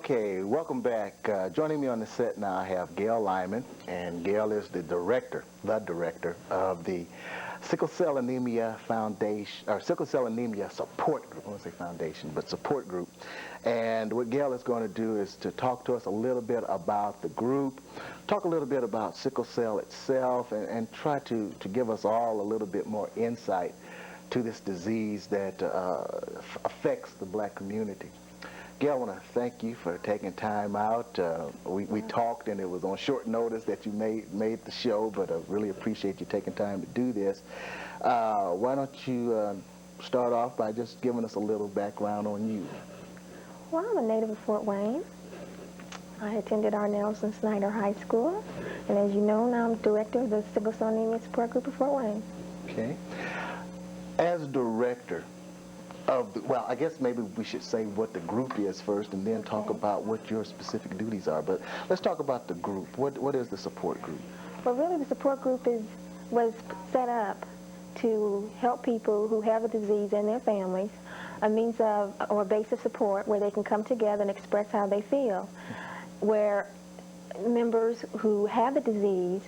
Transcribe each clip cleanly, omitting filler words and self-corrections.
Okay, welcome back. Joining me on the set now, I have Gail Lymon, and Gail is the director of the Sickle Cell Anemia Foundation, or Sickle Cell Anemia Support Group. I won't say foundation, but support group. And what Gail is going to do is to talk to us a little bit about the group, talk a little bit about sickle cell itself, and try to give us all a little bit more insight to this disease that affects the black community. Gail, I want to thank you for taking time out. We talked, and it was on short notice that you made the show, but I really appreciate you taking time to do this. Why don't you start off by just giving us a little background on you? Well, I'm a native of Fort Wayne. I attended our Nelson Snyder High School, and as you know, now I'm director of the Sickle Cell Anemia Support Group of Fort Wayne. Okay. As director of the, well, I guess maybe we should say what the group is first and then talk about what your specific duties are. But let's talk about the group. What is the support group? Well, really the support group was set up to help people who have a disease and their families, a means of, or a base of support where they can come together and express how they feel, where members who have the disease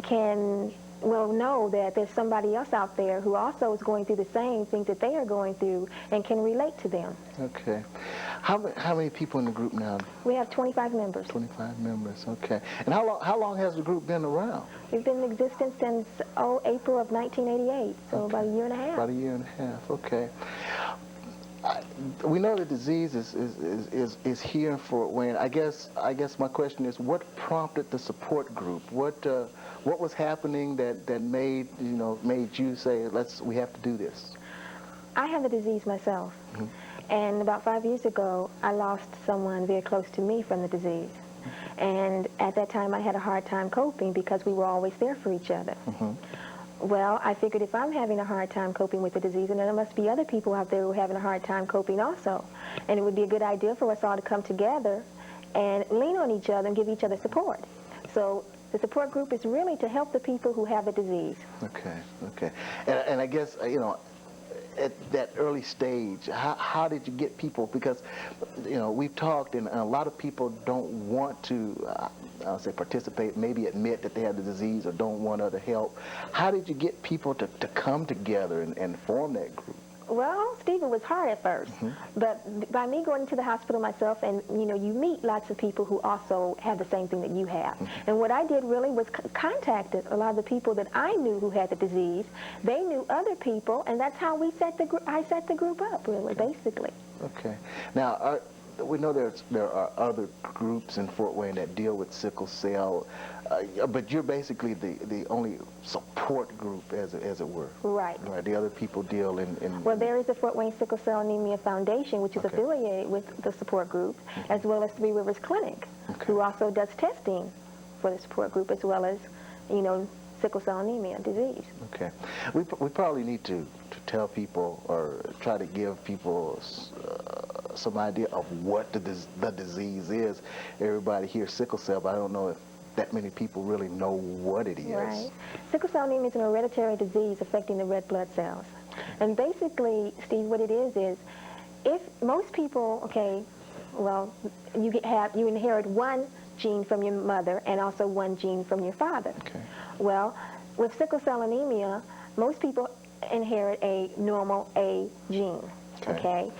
can know that there's somebody else out there who also is going through the same things that they are going through and can relate to them. Okay. How many people in the group now? We have 25 members. 25 members, okay. And how long has the group been around? We've been in existence since, April of 1988, so okay. about a year and a half. About a year and a half, okay. We know the disease is here in Fort Wayne. I guess my question is, what prompted the support group? What was happening that made you say we have to do this? I have the disease myself, and about 5 years ago, I lost someone very close to me from the disease, and at that time, I had a hard time coping because we were always there for each other. Well, I figured if I'm having a hard time coping with the disease, then there must be other people out there who are having a hard time coping also. And it would be a good idea for us all to come together and lean on each other and give each other support. So the support group is really to help the people who have the disease. Okay, okay. And I guess, at that early stage, how did you get people? Because, we've talked, and a lot of people don't want to, I'll say participate, maybe admit that they have the disease or don't want other help. How did you get people to come together and form that group? Well, Steve, it was hard at first, but by me going into the hospital myself, and you meet lots of people who also have the same thing that you have. And what I did really was contacted a lot of the people that I knew who had the disease. They knew other people, and that's how I set the group up, really, basically. Okay. Now, we know there are other groups in Fort Wayne that deal with sickle cell, but you're basically the only support group, as it were. Right. Right. The other people deal in... Well, there is the Fort Wayne Sickle Cell Anemia Foundation, which is affiliated with the support group, as well as Three Rivers Clinic, who also does testing for the support group, as well as, sickle cell anemia disease. Okay. We probably need to tell people or try to give people some idea of what the disease is. Everybody hears sickle cell, but I don't know if that many people really know what it is. Right. Sickle cell anemia is an hereditary disease affecting the red blood cells. And basically, Steve, what it is if most people, you inherit one gene from your mother and also one gene from your father. Okay. Well, with sickle cell anemia, most people inherit a normal A gene, okay?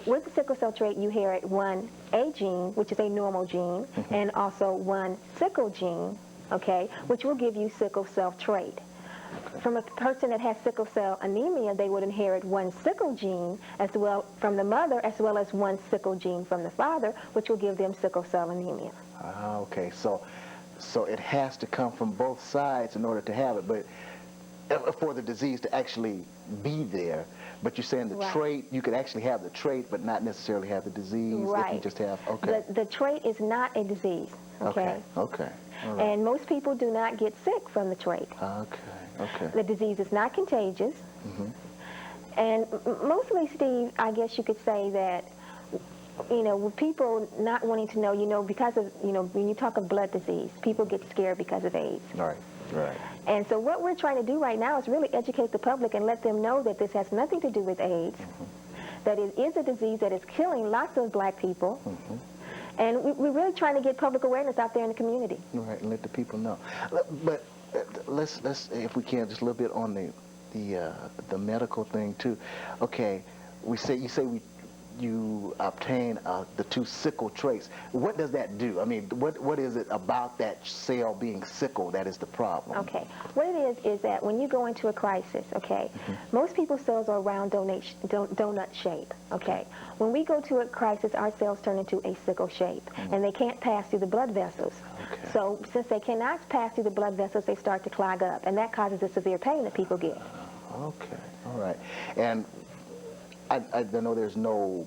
With the sickle cell trait, you inherit one A gene, which is a normal gene, and also one sickle gene, okay, which will give you sickle cell trait. From a person that has sickle cell anemia, they would inherit one sickle gene as well from the mother, as well as one sickle gene from the father, which will give them sickle cell anemia. Okay, so it has to come from both sides in order to have it, but for the disease to actually be there. But you're saying the trait, you could actually have the trait, but not necessarily have the disease if you just have, The trait is not a disease, okay? Okay. All right. And most people do not get sick from the trait. Okay. The disease is not contagious. And mostly, Steve, I guess you could say that, with people not wanting to know, because of, when you talk of blood disease, people get scared because of AIDS. Right. And so what we're trying to do right now is really educate the public and let them know that this has nothing to do with AIDS, that it is a disease that is killing lots of black people, And we're really trying to get public awareness out there in the community. Right, and let the people know. But let's if we can, just a little bit on the medical thing too. Okay, you say you obtain the 2 sickle traits. What does that do? I mean, what is it about that cell being sickle that is the problem? Okay, what it is that when you go into a crisis, okay, most people's cells are round donut shape, okay. When we go to a crisis, our cells turn into a sickle shape, and they can't pass through the blood vessels. Okay. So since they cannot pass through the blood vessels, they start to clog up, and that causes the severe pain that people get. Okay, all right. And I know there's no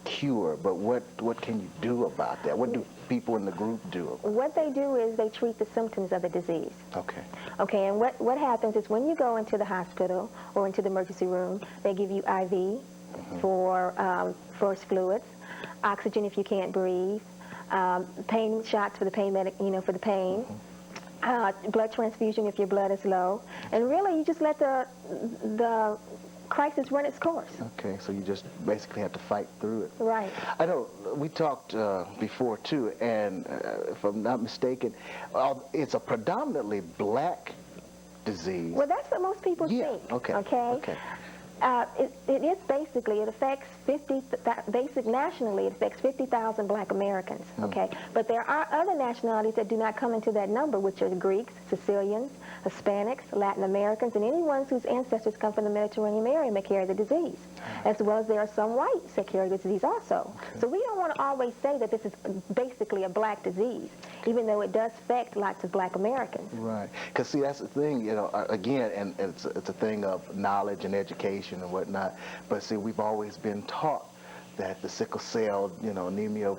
cure, but what can you do about that? What do people in the group do? What they do is they treat the symptoms of the disease. Okay. Okay, and what happens is when you go into the hospital or into the emergency room, they give you IV for forced fluids, oxygen if you can't breathe, pain shots for the pain for the pain. Blood transfusion if your blood is low, and really you just let the crisis run its course. Okay, so you just basically have to fight through it. Right. I know we talked before too, and if I'm not mistaken, it's a predominantly black disease. Well, that's what most people think. Okay. Okay. It is basically, it affects nationally, it affects 50,000 black Americans, okay? But there are other nationalities that do not come into that number, which are the Greeks, Sicilians, Hispanics, Latin Americans, and anyone whose ancestors come from the Mediterranean area may carry the disease, as well as there are some whites that carry the disease also. Okay. So we don't want to always say that this is basically a black disease, even though it does affect lots of black Americans. Right, because see, that's the thing, again, and it's a thing of knowledge and education and whatnot, but see, we've always been taught that the sickle cell, anemia,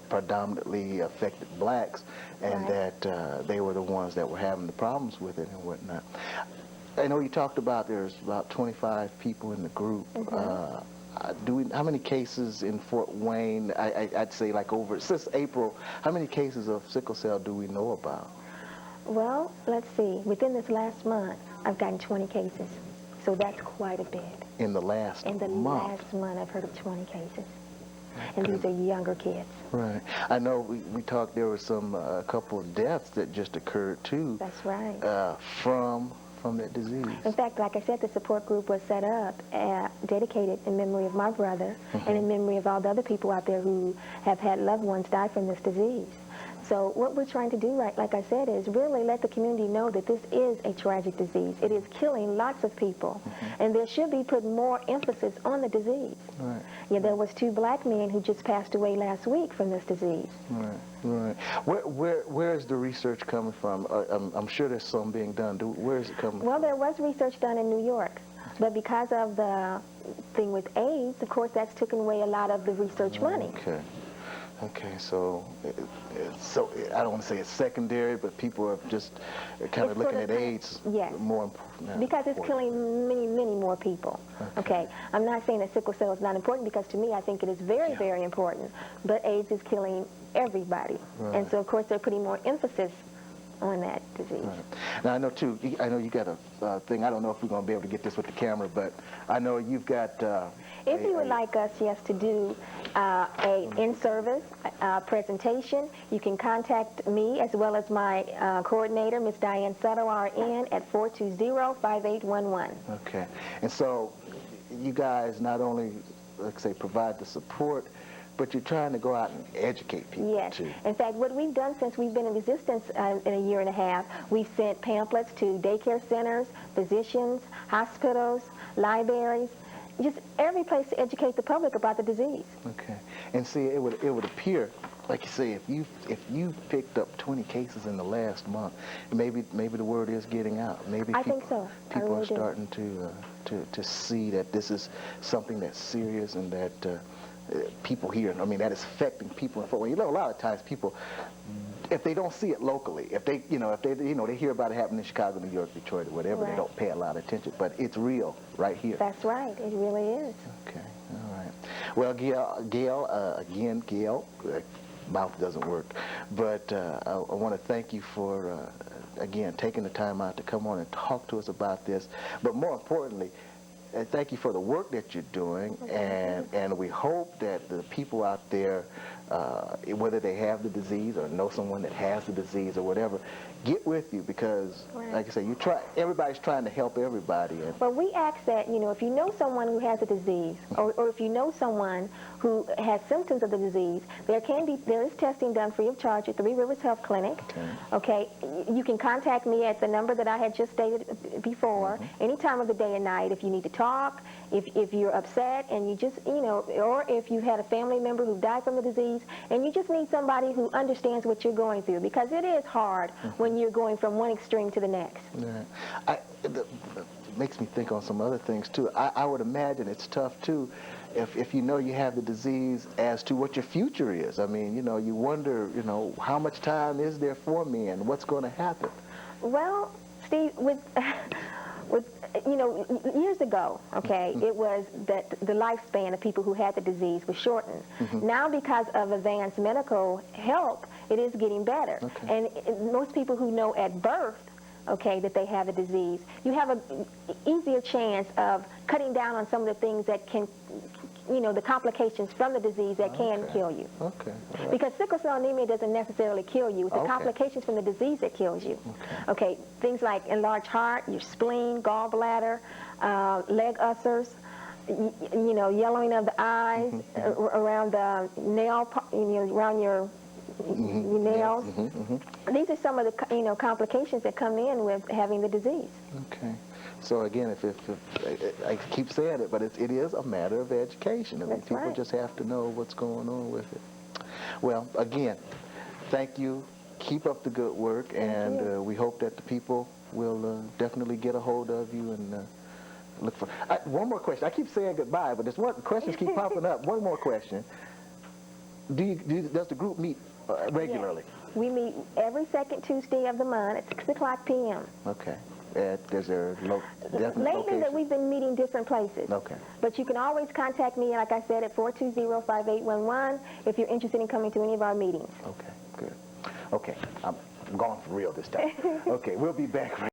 predominantly affected blacks, and that they were the ones that were having the problems with it and whatnot. I know you talked about there's about 25 people in the group. How many cases in Fort Wayne? I'd say like since April, how many cases of sickle cell do we know about? Well, let's see. Within this last month, I've gotten 20 cases. So that's quite a bit. In the last month? In the last month, I've heard of 20 cases. And these are younger kids. Right. I know we talked, there were a couple of deaths that just occurred too. That's right. From that disease. In fact, like I said, the support group was set up, dedicated in memory of my brother and in memory of all the other people out there who have had loved ones die from this disease. So what we're trying to do, like I said, is really let the community know that this is a tragic disease. It is killing lots of people, and there should be put more emphasis on the disease. Right. Yeah, there was 2 black men who just passed away last week from this disease. Right, right. Where is the research coming from? I'm sure there's some being done. Where is it coming from? Well, there was research done in New York, but because of the thing with AIDS, of course, that's taken away a lot of the research money. Okay. Okay, so I don't want to say it's secondary, but people are just kind of looking at AIDS more important. Because it's killing many, many more people. Okay. I'm not saying that sickle cell is not important, because to me, I think it is very, very important. But AIDS is killing everybody. Right. And so, of course, they're putting more emphasis on that disease. Right. Now, I know you got a thing. I don't know if we're going to be able to get this with the camera, but I know you've got... if you would like us, yes, to do a in-service presentation, you can contact me as well as my coordinator, Ms. Diane Sutto, RN, at 420-5811. Okay. And so you guys not only, let's say, provide the support, but you're trying to go out and educate people, too. In fact, what we've done since we've been in existence in a year and a half, we've sent pamphlets to daycare centers, physicians, hospitals, libraries, just every place to educate the public about the disease. Okay. And see, it would appear, like you say, if you picked up 20 cases in the last month, maybe the word is getting out. Maybe I think so. People are starting to see that this is something that's serious and that people here, that is affecting people in Fort Wayne. A lot of times people, if they don't see it locally, if they hear about it happening in Chicago, New York, Detroit, or whatever, they don't pay a lot of attention. But it's real right here. That's right. It really is. Okay. All right. Well, Gail, mouth doesn't work, but I want to thank you for again taking the time out to come on and talk to us about this. But more importantly, thank you for the work that you're doing, and we hope that the people out there whether they have the disease or know someone that has the disease or whatever, get with you because, like I say, everybody's trying to help everybody. Well, we ask that, if you know someone who has a disease, or if you know someone who has symptoms of the disease, there is testing done free of charge at Three Rivers Health Clinic. Okay, you can contact me at the number that I had just stated before, any time of the day and night if you need to talk, if you're upset and you just, or if you've had a family member who died from the disease and you just need somebody who understands what you're going through, because it is hard when you're going from one extreme to the next. Yeah. It makes me think on some other things too. I would imagine it's tough too if you know you have the disease as to what your future is. I mean, you wonder, how much time is there for me and what's going to happen? Well, Steve, with years ago, it was that the lifespan of people who had the disease was shortened. Now, because of advanced medical help, it is getting better. And most people who know at birth, that they have the disease, you have an easier chance of cutting down on some of the things that can, the complications from the disease that can kill you. Right. Because sickle cell anemia doesn't necessarily kill you. It's the complications from the disease that kills you. Things like enlarged heart, your spleen, gallbladder, leg ulcers, yellowing of the eyes, around the nail, around your nails. These are some of the complications that come in with having the disease. So again, if I keep saying it, but it is a matter of education. I mean, people just have to know what's going on with it. Well, again, thank you. Keep up the good work, and we hope that the people will definitely get a hold of you and look for. One more question. I keep saying goodbye, but there's questions keep popping up. One more question. Does the group meet regularly? Yes. We meet every second Tuesday of the month at 6 o'clock p.m. Is there definite Lately location? that we've been meeting different places. But you can always contact me, like I said, at 420-5811 if you're interested in coming to any of our meetings. Good. I'm gone for real this time. We'll be back.